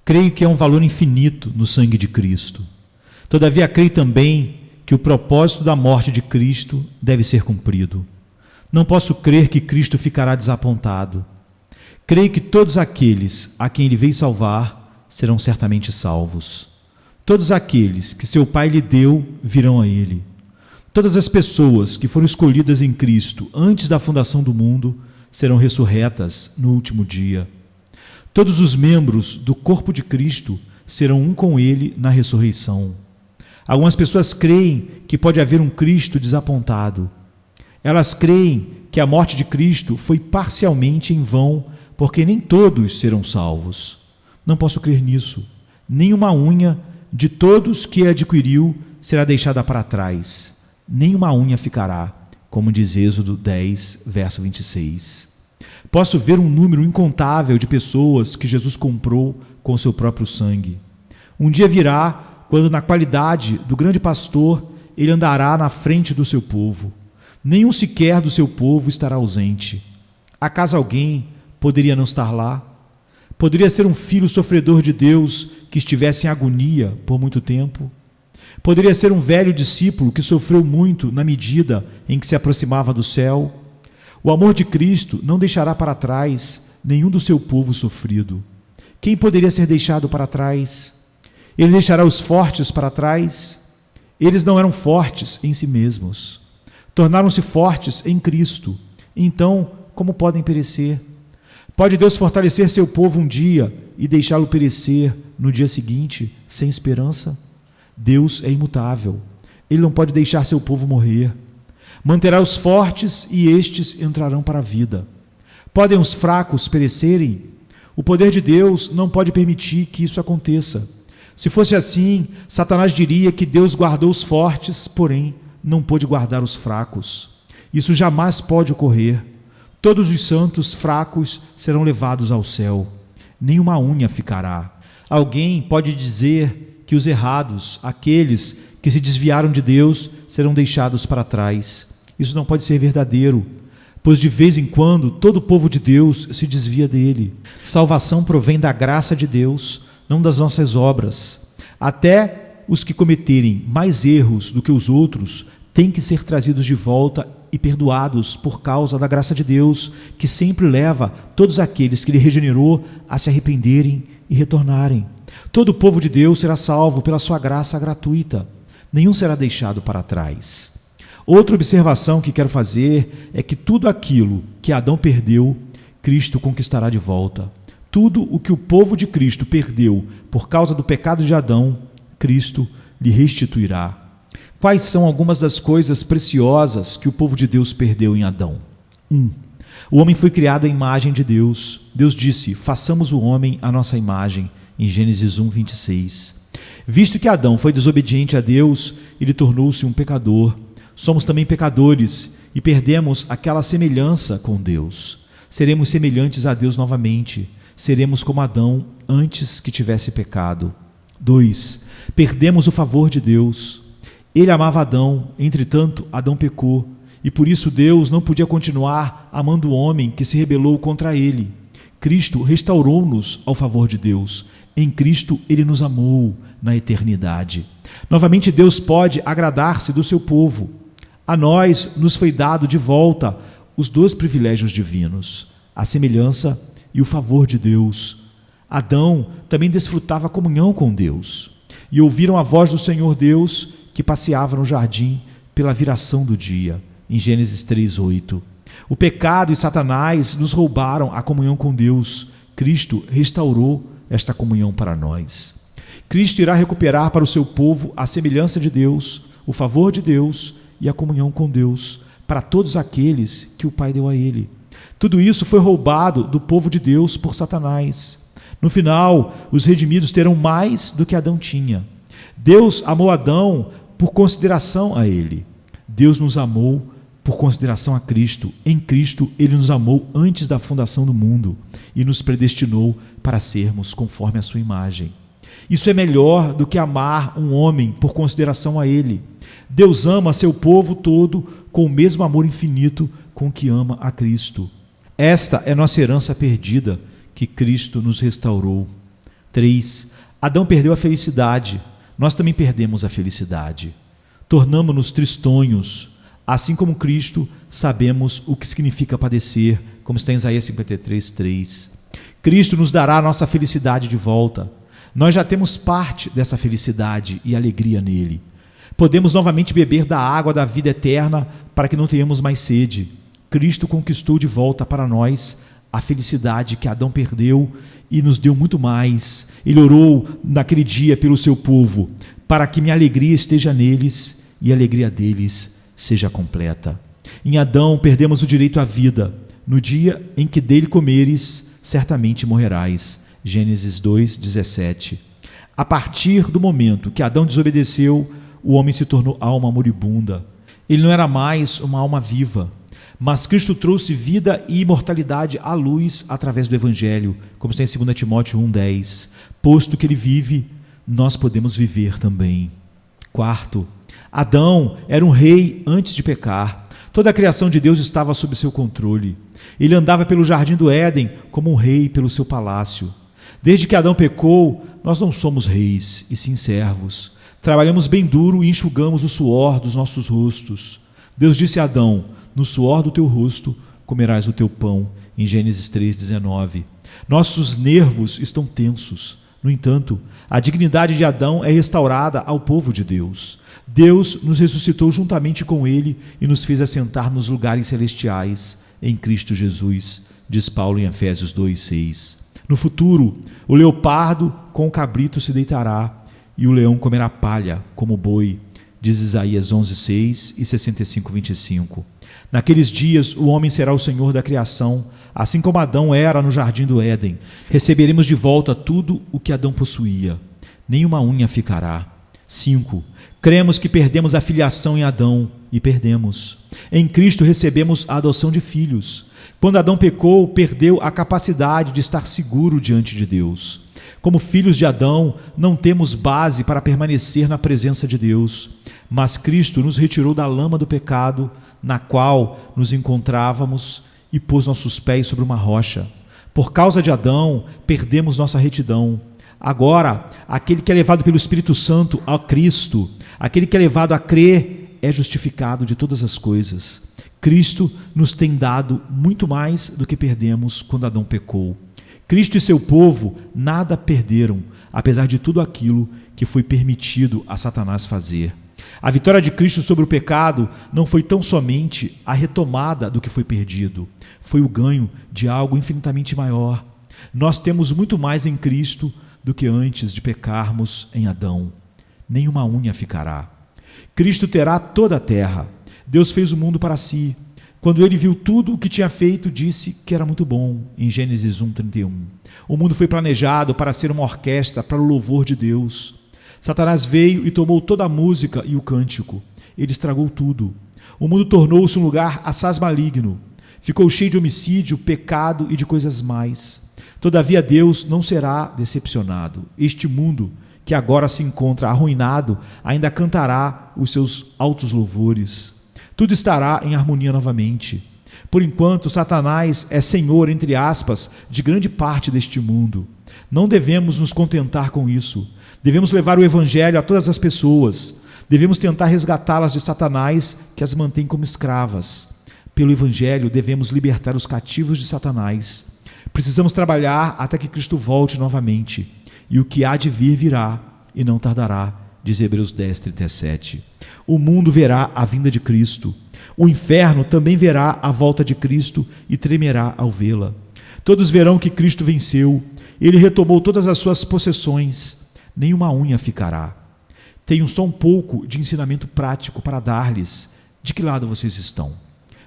Creio que há um valor infinito no sangue de Cristo. Todavia, creio também que o propósito da morte de Cristo deve ser cumprido. Não posso crer que Cristo ficará desapontado. Creio que todos aqueles a quem Ele veio salvar serão certamente salvos. Todos aqueles que seu Pai lhe deu virão a Ele. Todas as pessoas que foram escolhidas em Cristo antes da fundação do mundo serão ressurretas no último dia. Todos os membros do corpo de Cristo serão um com Ele na ressurreição. Algumas pessoas creem que pode haver um Cristo desapontado. Elas creem que a morte de Cristo foi parcialmente em vão, porque nem todos serão salvos. Não posso crer nisso. Nenhuma unha de todos que adquiriu será deixada para trás. Nenhuma unha ficará, como diz Êxodo 10, verso 26. Posso ver um número incontável de pessoas que Jesus comprou com seu próprio sangue. Um dia virá, quando na qualidade do grande pastor, ele andará na frente do seu povo. Nenhum sequer do seu povo estará ausente. Acaso alguém poderia não estar lá? Poderia ser um filho sofredor de Deus que estivesse em agonia por muito tempo? Poderia ser um velho discípulo que sofreu muito na medida em que se aproximava do céu? O amor de Cristo não deixará para trás nenhum do seu povo sofrido. Quem poderia ser deixado para trás? Ele deixará os fortes para trás? Eles não eram fortes em si mesmos. Tornaram-se fortes em Cristo. Então, como podem perecer? Pode Deus fortalecer seu povo um dia e deixá-lo perecer no dia seguinte, sem esperança? Deus é imutável. Ele não pode deixar seu povo morrer. Manterá os fortes e estes entrarão para a vida. Podem os fracos perecerem? O poder de Deus não pode permitir que isso aconteça. Se fosse assim, Satanás diria que Deus guardou os fortes, porém não pôde guardar os fracos. Isso jamais pode ocorrer. Todos os santos fracos serão levados ao céu. Nenhuma unha ficará. Alguém pode dizer que os errados, aqueles que se desviaram de Deus, serão deixados para trás. Isso não pode ser verdadeiro, pois de vez em quando todo o povo de Deus se desvia dele. Salvação provém da graça de Deus, não das nossas obras. Até os que cometerem mais erros do que os outros têm que ser trazidos de volta e perdoados por causa da graça de Deus, que sempre leva todos aqueles que Ele regenerou a se arrependerem e retornarem. Todo o povo de Deus será salvo pela sua graça gratuita. Nenhum será deixado para trás. Outra observação que quero fazer é que tudo aquilo que Adão perdeu, Cristo conquistará de volta. Tudo o que o povo de Cristo perdeu por causa do pecado de Adão, Cristo lhe restituirá. Quais são algumas das coisas preciosas que o povo de Deus perdeu em Adão? 1. O homem foi criado à imagem de Deus. Deus disse: façamos o homem à nossa imagem, em Gênesis 1, 26. Visto que Adão foi desobediente a Deus, ele tornou-se um pecador. Somos também pecadores e perdemos aquela semelhança com Deus. Seremos semelhantes a Deus novamente. Seremos como Adão antes que tivesse pecado. 2. Perdemos o favor de Deus. Ele amava Adão, entretanto, Adão pecou, e por isso Deus não podia continuar amando o homem que se rebelou contra ele. Cristo restaurou-nos ao favor de Deus. Em Cristo Ele nos amou na eternidade. Novamente Deus pode agradar-se do seu povo. A nós nos foi dado de volta os dois privilégios divinos, a semelhança e o favor de Deus. Adão também desfrutava comunhão com Deus, e ouviram a voz do Senhor Deus que passeava no jardim pela viração do dia, em Gênesis 3:8. O pecado e Satanás nos roubaram a comunhão com Deus. Cristo restaurou esta comunhão para nós. Cristo irá recuperar para o seu povo a semelhança de Deus, o favor de Deus e a comunhão com Deus, para todos aqueles que o Pai deu a ele. Tudo isso foi roubado do povo de Deus por Satanás. No final, os redimidos terão mais do que Adão tinha. Deus amou Adão por consideração a ele. Deus nos amou por consideração a Cristo. Em Cristo, Ele nos amou antes da fundação do mundo e nos predestinou para sermos conforme a sua imagem. Isso é melhor do que amar um homem por consideração a ele. Deus ama seu povo todo com o mesmo amor infinito com que ama a Cristo. Esta é nossa herança perdida que Cristo nos restaurou. 3. Adão perdeu a felicidade, nós também perdemos a felicidade. Tornamo-nos tristonhos, assim como Cristo sabemos o que significa padecer, como está em Isaías 53, 3. Cristo nos dará a nossa felicidade de volta. Nós já temos parte dessa felicidade e alegria nele. Podemos novamente beber da água da vida eterna para que não tenhamos mais sede. Cristo conquistou de volta para nós a felicidade que Adão perdeu e nos deu muito mais. Ele orou naquele dia pelo seu povo, para que minha alegria esteja neles e a alegria deles seja completa. Em Adão perdemos o direito à vida. No dia em que dele comeres, certamente morrerás. Gênesis 2, 17. A partir do momento que Adão desobedeceu, o homem se tornou alma moribunda. Ele não era mais uma alma viva, mas Cristo trouxe vida e imortalidade à luz através do Evangelho, como está em 2 Timóteo 1,10. Posto que ele vive, nós podemos viver também. 4. Adão era um rei antes de pecar. Toda a criação de Deus estava sob seu controle. Ele andava pelo jardim do Éden como um rei pelo seu palácio. Desde que Adão pecou, nós não somos reis, e sim servos. Trabalhamos bem duro e enxugamos o suor dos nossos rostos. Deus disse a Adão: no suor do teu rosto comerás o teu pão, em Gênesis 3,19. Nossos nervos estão tensos. No entanto, a dignidade de Adão é restaurada ao povo de Deus. Deus nos ressuscitou juntamente com ele e nos fez assentar nos lugares celestiais em Cristo Jesus, diz Paulo em Efésios 2,6. No futuro, o leopardo com o cabrito se deitará e o leão comerá palha como boi, diz Isaías 11,6 e 65,25. Naqueles dias o homem será o Senhor da criação, assim como Adão era no jardim do Éden. Receberemos de volta tudo o que Adão possuía, nenhuma unha ficará. 5. Cremos que perdemos a filiação em Adão, e perdemos. Em Cristo recebemos a adoção de filhos. Quando Adão pecou, perdeu a capacidade de estar seguro diante de Deus. Como filhos de Adão, não temos base para permanecer na presença de Deus, mas Cristo nos retirou da lama do pecado, na qual nos encontrávamos, e pôs nossos pés sobre uma rocha. Por causa de Adão, perdemos nossa retidão. Agora, aquele que é levado pelo Espírito Santo a Cristo, aquele que é levado a crer, é justificado de todas as coisas. Cristo nos tem dado muito mais do que perdemos quando Adão pecou. Cristo e seu povo nada perderam, apesar de tudo aquilo que foi permitido a Satanás fazer. A vitória de Cristo sobre o pecado não foi tão somente a retomada do que foi perdido, foi o ganho de algo infinitamente maior. Nós temos muito mais em Cristo do que antes de pecarmos em Adão. Nenhuma unha ficará. Cristo terá toda a terra. Deus fez o mundo para si. Quando ele viu tudo o que tinha feito, disse que era muito bom, em Gênesis 1:31. O mundo foi planejado para ser uma orquestra para o louvor de Deus. Satanás veio e tomou toda a música e o cântico. Ele estragou tudo. O mundo tornou-se um lugar assaz maligno. Ficou cheio de homicídio, pecado e de coisas mais. Todavia Deus não será decepcionado. Este mundo, que agora se encontra arruinado, ainda cantará os seus altos louvores. Tudo estará em harmonia novamente. Por enquanto, Satanás é senhor, entre aspas, de grande parte deste mundo. Não devemos nos contentar com isso. Devemos levar o Evangelho a todas as pessoas. Devemos tentar resgatá-las de Satanás, que as mantém como escravas. Pelo Evangelho, devemos libertar os cativos de Satanás. Precisamos trabalhar até que Cristo volte novamente. E o que há de vir virá, e não tardará, diz Hebreus 10:37. O mundo verá a vinda de Cristo. O inferno também verá a volta de Cristo e tremerá ao vê-la. Todos verão que Cristo venceu. Ele retomou todas as suas possessões. Nenhuma unha ficará. Tenho só um pouco de ensinamento prático para dar-lhes. De que lado vocês estão?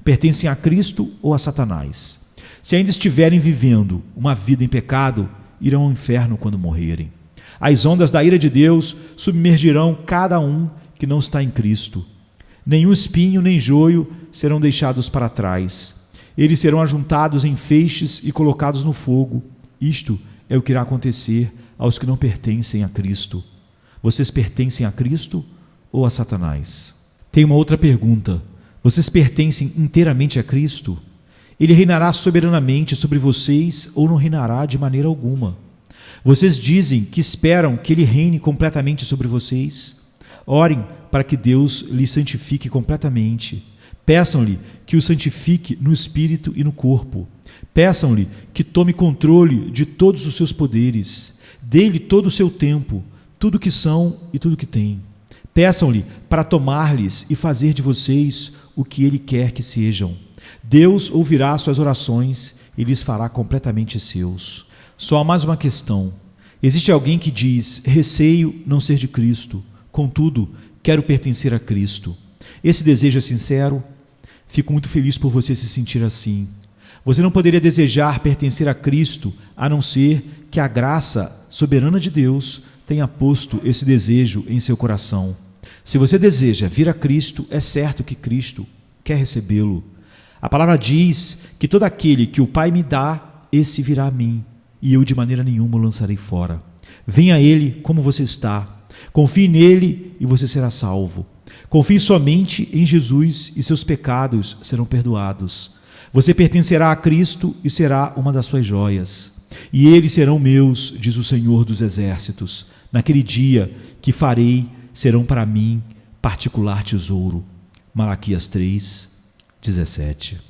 Pertencem a Cristo ou a Satanás? Se ainda estiverem vivendo uma vida em pecado, irão ao inferno quando morrerem. As ondas da ira de Deus submergirão cada um que não está em Cristo. Nenhum espinho nem joio serão deixados para trás. Eles serão ajuntados em feixes e colocados no fogo. Isto é o que irá acontecer aos que não pertencem a Cristo. Vocês pertencem a Cristo ou a Satanás? Tem uma outra pergunta. Vocês pertencem inteiramente a Cristo? Ele reinará soberanamente sobre vocês ou não reinará de maneira alguma? Vocês dizem que esperam que Ele reine completamente sobre vocês. Orem para que Deus lhe santifique completamente. Peçam-lhe que o santifique no espírito e no corpo. Peçam-lhe que tome controle de todos os seus poderes. Dê-lhe todo o seu tempo, tudo o que são e tudo o que têm. Peçam-lhe para tomar-lhes e fazer de vocês o que Ele quer que sejam. Deus ouvirá suas orações e lhes fará completamente seus. Só há mais uma questão. Existe alguém que diz: receio não ser de Cristo, contudo, quero pertencer a Cristo. Esse desejo é sincero? Fico muito feliz por você se sentir assim. Você não poderia desejar pertencer a Cristo, a não ser que a graça soberana de Deus tenha posto esse desejo em seu coração. Se você deseja vir a Cristo, é certo que Cristo quer recebê-lo. A palavra diz que todo aquele que o Pai me dá, esse virá a mim, e eu de maneira nenhuma o lançarei fora. Venha a Ele como você está. Confie nele e você será salvo. Confie somente em Jesus e seus pecados serão perdoados. Você pertencerá a Cristo e será uma das suas joias. E eles serão meus, diz o Senhor dos Exércitos. Naquele dia que farei, serão para mim particular tesouro. Malaquias 3, 17.